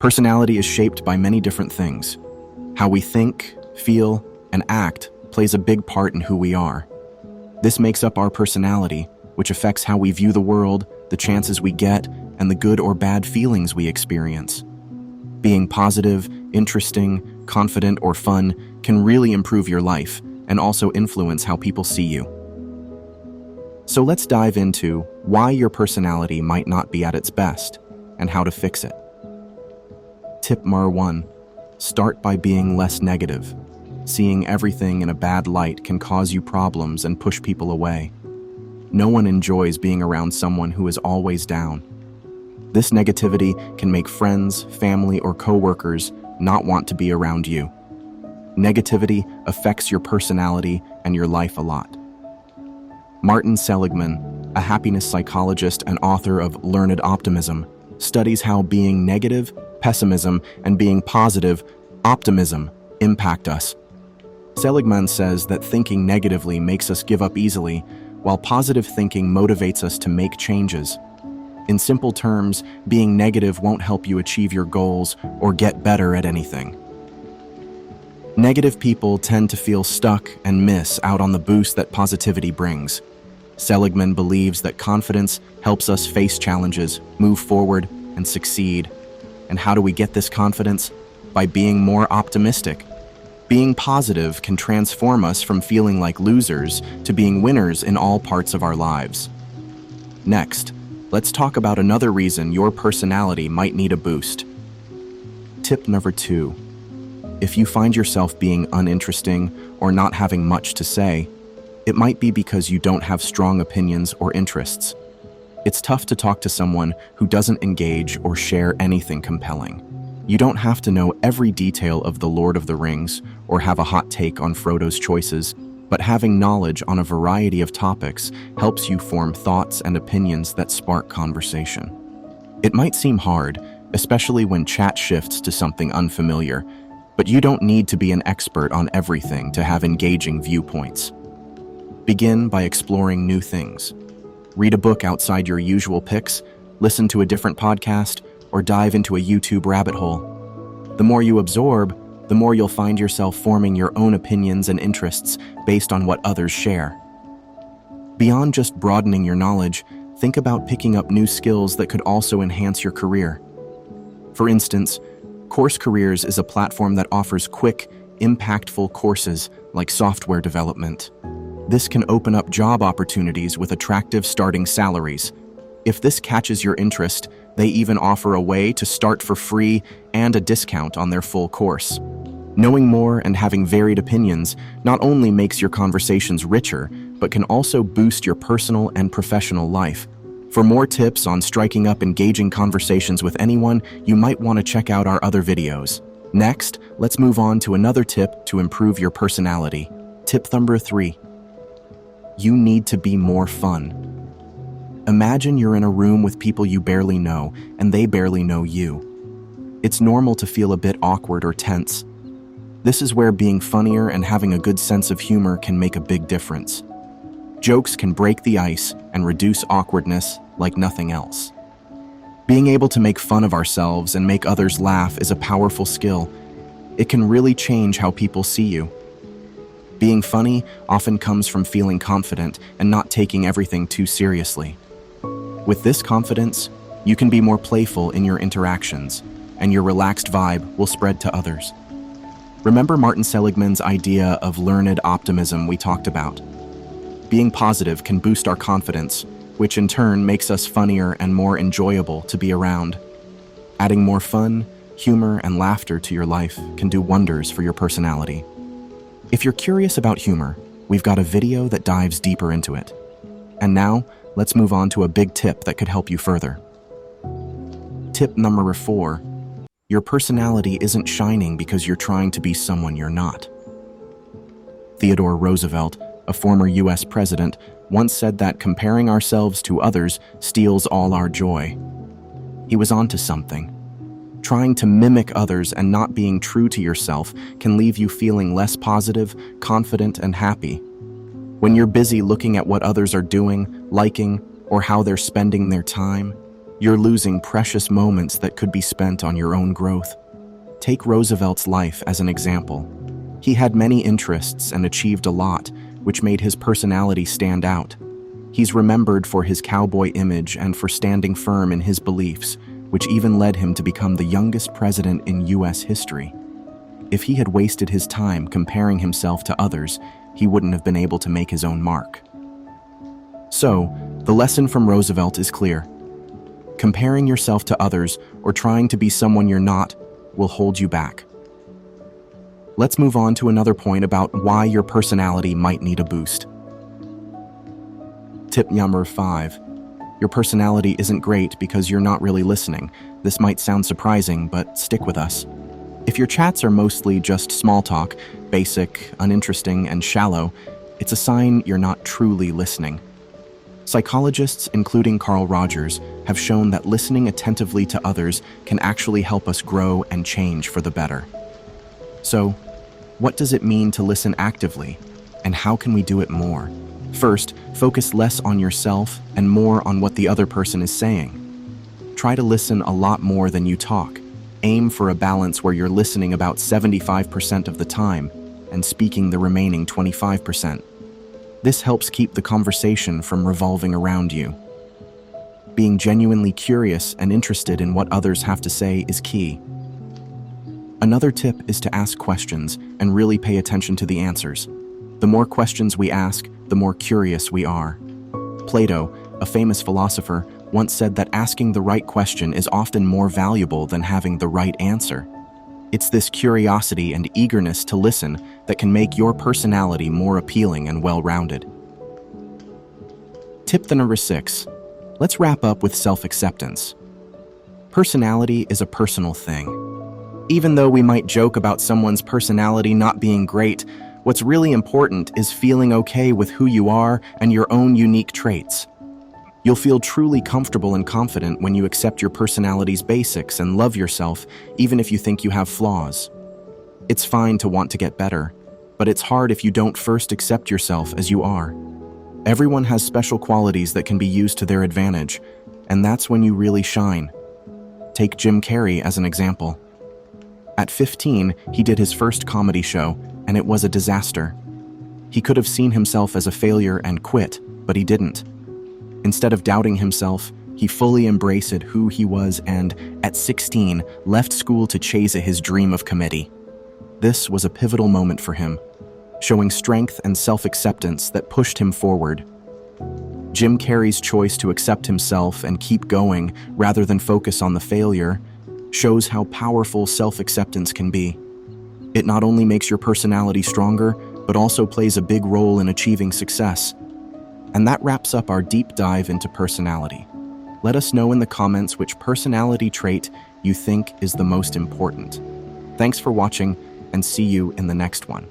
Personality is shaped by many different things. How we think, feel, and act plays a big part in who we are. This makes up our personality, which affects how we view the world, the chances we get, and the good or bad feelings we experience. Being positive, interesting, confident, or fun can really improve your life and also influence how people see you. So let's dive into why your personality might not be at its best and how to fix it. Tip number 1. Start by being less negative. Seeing everything in a bad light can cause you problems and push people away. No one enjoys being around someone who is always down. This negativity can make friends, family, or coworkers not want to be around you. Negativity affects your personality and your life a lot. Martin Seligman, a happiness psychologist and author of Learned Optimism, studies how being negative, pessimism, and being positive, optimism, impact us. Seligman says that thinking negatively makes us give up easily, while positive thinking motivates us to make changes. In simple terms, being negative won't help you achieve your goals or get better at anything. Negative people tend to feel stuck and miss out on the boost that positivity brings. Seligman believes that confidence helps us face challenges, move forward, and succeed. And how do we get this confidence? By being more optimistic. Being positive can transform us from feeling like losers to being winners in all parts of our lives. Next, let's talk about another reason your personality might need a boost. Tip number 2. If you find yourself being uninteresting or not having much to say, it might be because you don't have strong opinions or interests. It's tough to talk to someone who doesn't engage or share anything compelling. You don't have to know every detail of The Lord of the Rings or have a hot take on Frodo's choices, but having knowledge on a variety of topics helps you form thoughts and opinions that spark conversation. It might seem hard, especially when chat shifts to something unfamiliar, but you don't need to be an expert on everything to have engaging viewpoints. Begin by exploring new things. Read a book outside your usual picks, listen to a different podcast, or dive into a YouTube rabbit hole. The more you absorb, the more you'll find yourself forming your own opinions and interests based on what others share. Beyond just broadening your knowledge, think about picking up new skills that could also enhance your career. For instance, Course Careers is a platform that offers quick, impactful courses like software development. This can open up job opportunities with attractive starting salaries. If this catches your interest, they even offer a way to start for free and a discount on their full course. Knowing more and having varied opinions not only makes your conversations richer, but can also boost your personal and professional life. For more tips on striking up engaging conversations with anyone, you might want to check out our other videos. Next, let's move on to another tip to improve your personality. Tip number 3. You need to be more fun. Imagine you're in a room with people you barely know, and they barely know you. It's normal to feel a bit awkward or tense. This is where being funnier and having a good sense of humor can make a big difference. Jokes can break the ice and reduce awkwardness like nothing else. Being able to make fun of ourselves and make others laugh is a powerful skill. It can really change how people see you. Being funny often comes from feeling confident and not taking everything too seriously. With this confidence, you can be more playful in your interactions, and your relaxed vibe will spread to others. Remember Martin Seligman's idea of learned optimism we talked about? Being positive can boost our confidence, which in turn makes us funnier and more enjoyable to be around. Adding more fun, humor, and laughter to your life can do wonders for your personality. If you're curious about humor, we've got a video that dives deeper into it. And now, let's move on to a big tip that could help you further. Tip number 4. Your personality isn't shining because you're trying to be someone you're not. Theodore Roosevelt, a former US president, once said that comparing ourselves to others steals all our joy. He was onto something. Trying to mimic others and not being true to yourself can leave you feeling less positive, confident, and happy. When you're busy looking at what others are doing, liking, or how they're spending their time, you're losing precious moments that could be spent on your own growth. Take Roosevelt's life as an example. He had many interests and achieved a lot, which made his personality stand out. He's remembered for his cowboy image and for standing firm in his beliefs, which even led him to become the youngest president in U.S. history. If he had wasted his time comparing himself to others, he wouldn't have been able to make his own mark. So, the lesson from Roosevelt is clear. Comparing yourself to others or trying to be someone you're not will hold you back. Let's move on to another point about why your personality might need a boost. Tip number 5. Your personality isn't great because you're not really listening. This might sound surprising, but stick with us. If your chats are mostly just small talk, basic, uninteresting, and shallow, it's a sign you're not truly listening. Psychologists, including Carl Rogers, have shown that listening attentively to others can actually help us grow and change for the better. So, what does it mean to listen actively, and how can we do it more? First, focus less on yourself and more on what the other person is saying. Try to listen a lot more than you talk. Aim for a balance where you're listening about 75% of the time and speaking the remaining 25%. This helps keep the conversation from revolving around you. Being genuinely curious and interested in what others have to say is key. Another tip is to ask questions and really pay attention to the answers. The more questions we ask, the more curious we are. Plato, a famous philosopher, once said that asking the right question is often more valuable than having the right answer. It's this curiosity and eagerness to listen that can make your personality more appealing and well-rounded. Tip number 6. Let's wrap up with self-acceptance. Personality is a personal thing. Even though we might joke about someone's personality not being great, what's really important is feeling okay with who you are and your own unique traits. You'll feel truly comfortable and confident when you accept your personality's basics and love yourself, even if you think you have flaws. It's fine to want to get better, but it's hard if you don't first accept yourself as you are. Everyone has special qualities that can be used to their advantage, and that's when you really shine. Take Jim Carrey as an example. At 15, he did his first comedy show, and it was a disaster. He could have seen himself as a failure and quit, but he didn't. Instead of doubting himself, he fully embraced who he was and, at 16, left school to chase his dream of comedy. This was a pivotal moment for him, showing strength and self-acceptance that pushed him forward. Jim Carrey's choice to accept himself and keep going rather than focus on the failure shows how powerful self-acceptance can be. It not only makes your personality stronger, but also plays a big role in achieving success. And that wraps up our deep dive into personality. Let us know in the comments which personality trait you think is the most important. Thanks for watching, and see you in the next one.